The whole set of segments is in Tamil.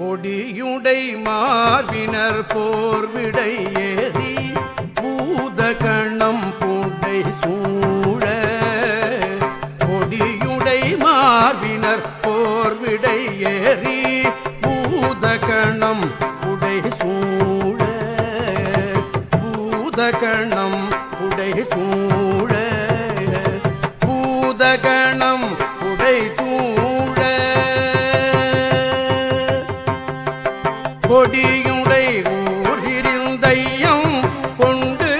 கொடியுடை மார்பினர் போர்விடை ஏறி பூதகணம் புடை சூழ கொடியுடை மார்பினர் போர்விடை ஏறி பூதகணம் புடை சூழ பூதகணம் புடை சூழ பூதகணம் புடை சூழ கொடியுடை ஊர்திருந்தையம் கொண்டு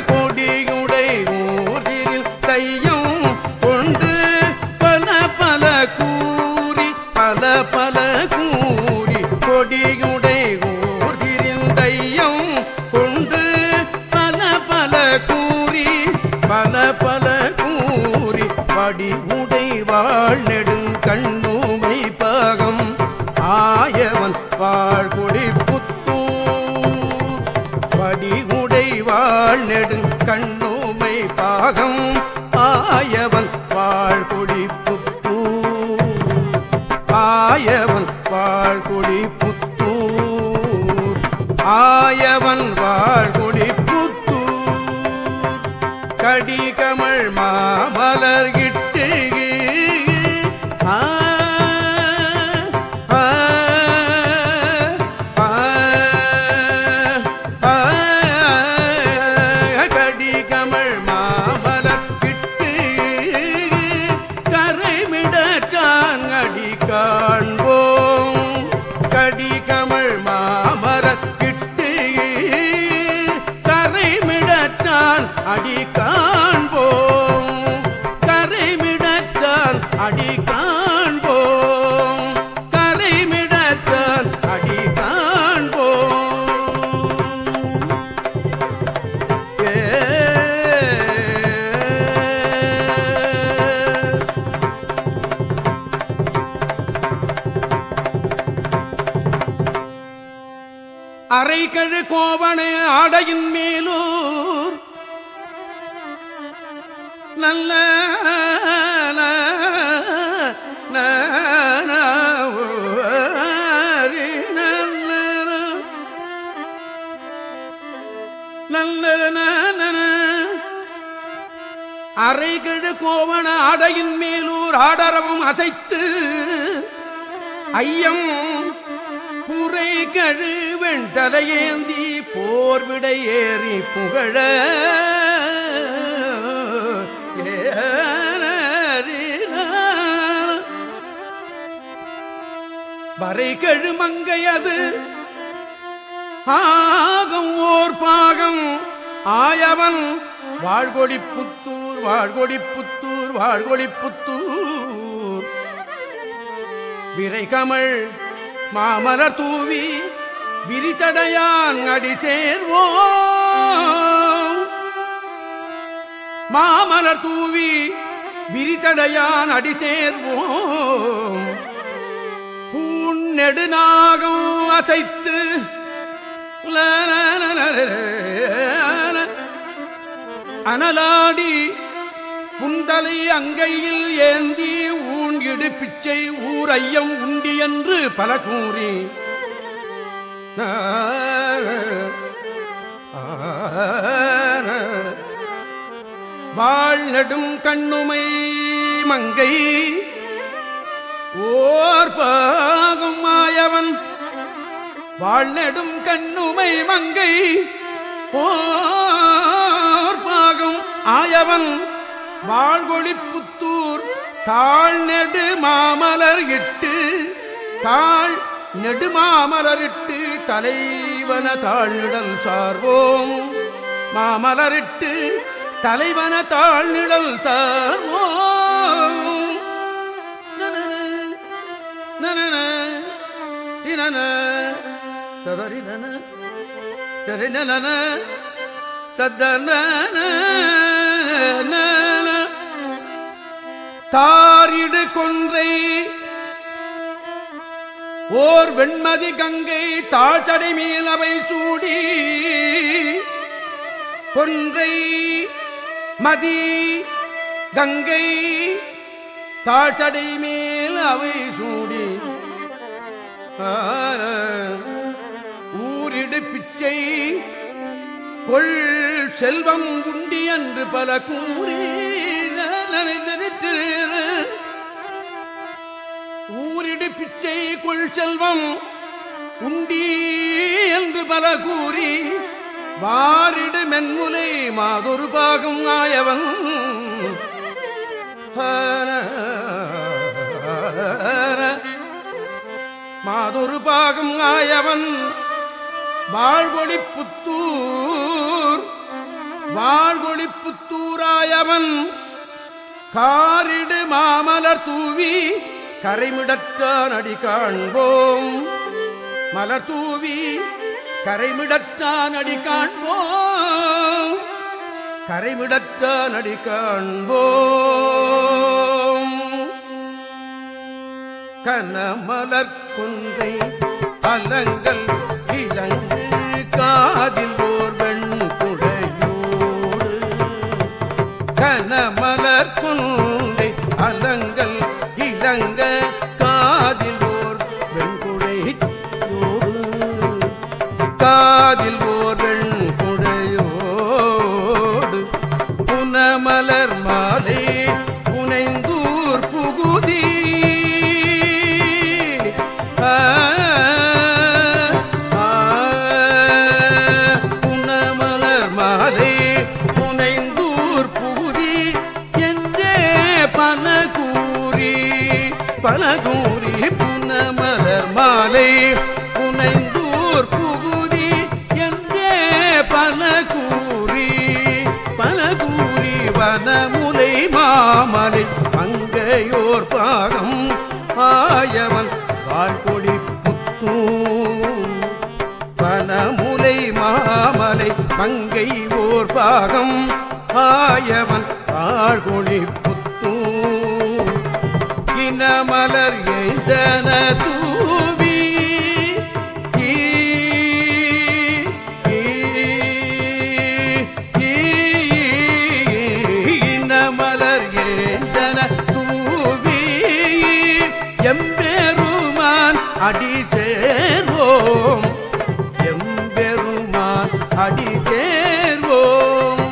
கொடியுடை ஊர்திருந்தையம் கொண்டு பல பல கூறி பல பல கூறி கொடியுடை ஊர்திருந்தையம் கொண்டு பல பல கூறி பல பல கூறி படி உடை வாழ் நெடுங்கண்ணூமை பாகம் ஆயவன் வாழ்கொடி புத்தூர் படி உடை வாழ் நெடுங்கண்ணூமை பாகம் ஆயவன் வாழ்கொடி புத்தூர் ஆயவன் வாழ்கொடி புத்தூர் ஆயவன் வாழ்கொடி கடிகமள் மாமலர் இட்டு கடிகமள் மாமலர் இட்டு கரைமிடற்றான் அடி காண்போம் கடிகமள் மாமலர் இட்டு கரைமிடற்றான் அடி காண்போம் கரைமிடற்றான் அடி காண்போம் கரைமிடற்றான் அடி காண்போம் அரைகழு கோவண ஆடையின் மேலூர் நல்ல அரைகழு கோவண ஆடையின் மேலூர் ஆடரவும் அசைத்து ஐயம் புரை கழுவெண் தலையேந்தி போர்விடை ஏறி புகழ வரை கழுமங்கையது ஆகம் ஓர் பாகம் ஆயவன் வாழ்கொடி புத்தூர் வாழ்கொடி புத்தூர் வாழ்கொடி புத்தூர் விரைகமள் மாமலர் தூவி விரிச்சடையான் அடி சேர்வோம் மாமலர் தூவி விரிச்சடையான் அடி சேர்வோம் பூண் நெடுநாகம் அசைத்து அனலாடி புந்தலை அங்கையில் ஏந்தி ஊன்கிடு பிச்சை ஊர் ஐயம் உண்டி என்று பல கூறி வாழ் நெடும் கண்ணுமை மங்கை ஓர் பாகம் ஆயவன் வாழ் நெடும் கண்ணுமை மங்கை ஓர் பாகம் ஆயவன் வாழ்கொடி புத்தூர் தாழ் நெடு மாமலர் இட்டு தாழ் நெடுமாமலரிட்டு தலைவன தாழ்நிழல் சார்வோம் மாமலரிட்டு தலைவன தாழ்நிழல் சார்வோம் தாரிடு கொன்றை ஓர் வெண்மதி கங்கை தாழ்ச்சடை மேலவை சூடி கொன்றை மதி கங்கை தாழ்சடை மேல் அவை சூடி ஊரிடு பிச்சை கொள் செல்வம் உண்டி என்று பல கூறி ஊரிடு பிச்சை கொள் செல்வம் உண்டி என்று பல கூறி வாரிடு மென்முலை மாதொரு பாகம் ஆயவன் மாதொரு பாகம் ஆயவன் வாழ்கொழிப்புத்தூராயவன் காரிடு மாமலர் தூவி கரைமிடற்றான் அடி காண்போம் மலர் தூவி கரைமிடற்றான் அடி காண்போம் கரைமிடற்றான் அடி காண்போம் கனமலர் கொன்றை அலங்கல் இலங்கு காதில் ஓர் வெண்குடையோடு கனமலர் கொன்றை அலங்கல் இலங்க காதில் ஓர் வெண்குடையோடு காதில் ஓர் வெண்குடையோடு புனமலர் மாலை புனைந்தூர் புகுதி புனமலர் மாலை புனைந்தூர் புகுதி என்றே பலகூரி புனமலர் மாலை புனைந்தூர் புகுதி என்றே பலகூரி வனமுலை மாமலை மங்கையோர் பாகம் ஆயவன் வாழ்கொழிப்புத்தூர் வனமுலை மாமலை மங்கை ஓர் பாகம் ஆயவன் வாழ்கொழிப்புத்தூர் இனமலர் எய்தன தூவி இனமலர் எய்தன தூவி எம்பெருமான் அடி சேர்வோம் எம்பெருமான் அடி சேர்வோம்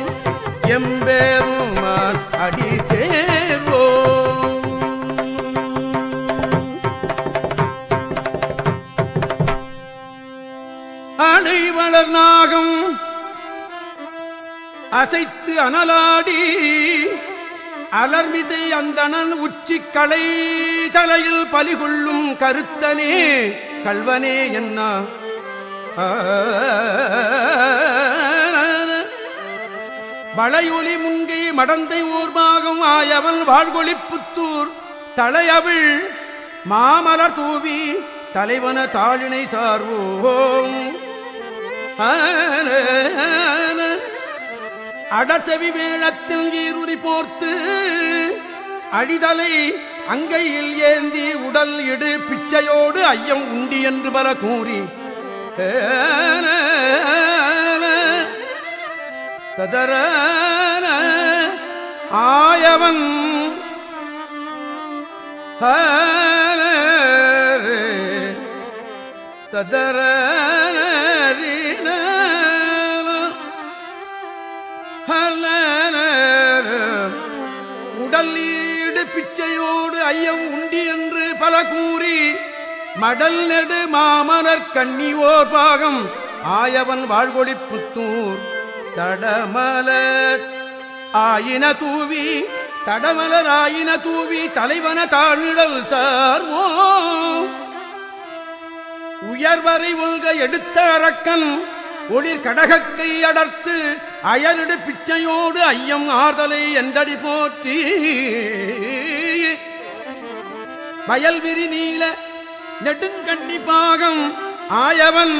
எம்பெருமான் அடி சேர்வோம் அணைவளர் நாகம் அசைத்து அனலாடி அலர்மிதை அந்தணன் உச்சி களை தலையில் பலிகொள்ளும் கருத்தனே கல்வனே என்ன வளையொலி முங்கை மடந்தை ஊர்பாகம் ஆயவன் வாழ்கொழிப்புத்தூர் தலையவிழ் மாமலர் தூவி தலைவன தாளினை சார்வோம் அடச்சவி வேளத்தில் ஈருரி போர்த்து அடிதலை அங்கையில் ஏந்தி உடல் இடு பிச்சையோடு ஐயம் உண்டி என்று பல கூறி ததர ஆயவன் ததர உடல் ஈடு பிச்சையோடு ஐயம் உண்டி என்று பல கூறி மடல் நெடு மாமலர் கண்ணியோர் பாகம் ஆயவன் வாழ்கொழிப்புத்தூர் தடமலர் ஆயின தூவி தடமலர் ஆயின தூவி தலைவன தாழ்நிழல் சார்மோ உயர்வரை உள்க எடுத்த அரக்கன் ஒளிர் கடகக்கை அடர்த்து அயலிடு பிச்சையோடு ஐயம் ஆர்தலை என்றடி போற்றி வயல்விரி நீல நெடுங்கண்ணி பாகம் ஆயவன்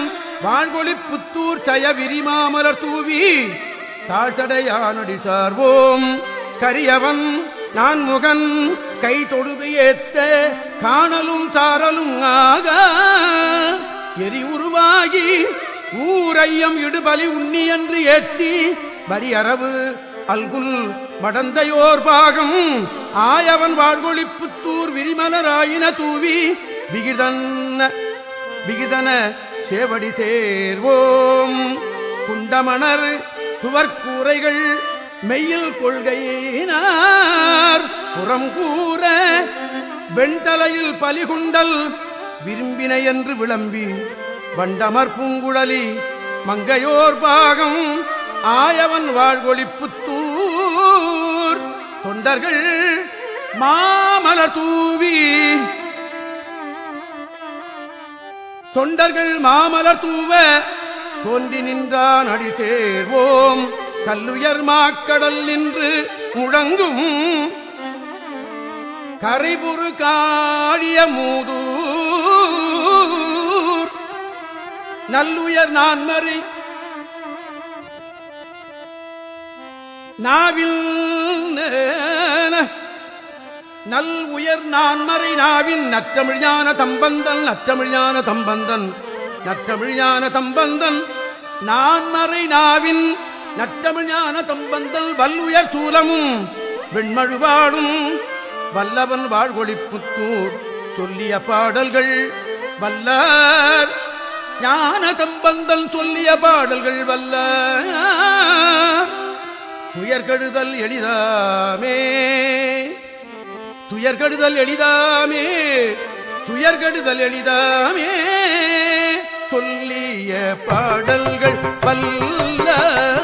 வாழ்கொழிப்புத்தூர் சய விரிமாமலர் தூவி தாழ்சடையானடி சார்வோம் கரியவன் நான் முகன் கை தொழுது ஏத்த காணலும் சாரலும் ஆக எரி உருவாகி ஊரையம் இடுபலி உண்ணி என்று ஏத்தி வரியரவு அல்குல் மடந்தையோர் பாகம் ஆயவன் வாழ்கொழிப்புத்தூர் விரிமலராயின தூவி விகிதன சேவடி சேர்வோம். குண்டமணர் துவர்கூரைகள் மெய்யில் கொள்கையினார் புறம் கூற வெண்தலையில் பலிகுண்டல் விரும்பினை என்று விளம்பி வண்டமர் பூங்குழலி மங்கையோர் பாகம் ஆயவன் வாழ்கொழிப்புத்தூர் தொண்டர்கள் மாமலர் தூவ தோன்றி நின்றான் அடி சேர்வோம். கல்லுயர் மாக்கடல் நின்று முழங்கும் கரைபுறு காழிய மூதூர் நல்லுயர் நான்மறை நாவில் நல் உயர் நான்மறை நாவின் நற்றமிழ்ஞான தம்பந்தன் நான்மறை நாவின் நற்றமிழ்ஞான தம்பந்தன் வல்லுயர் சூலமும் வெண்மழுவாடும் வல்லவன் வாழ்கொழிப்புத்தூர் சொல்லிய பாடல்கள் வல்லார் ஞான தம்பந்தன் சொல்லிய பாடல்கள் வல்லார் துயர்கெடுதல் எளிதாமே சொல்லிய பாடல்கள் வல்லார்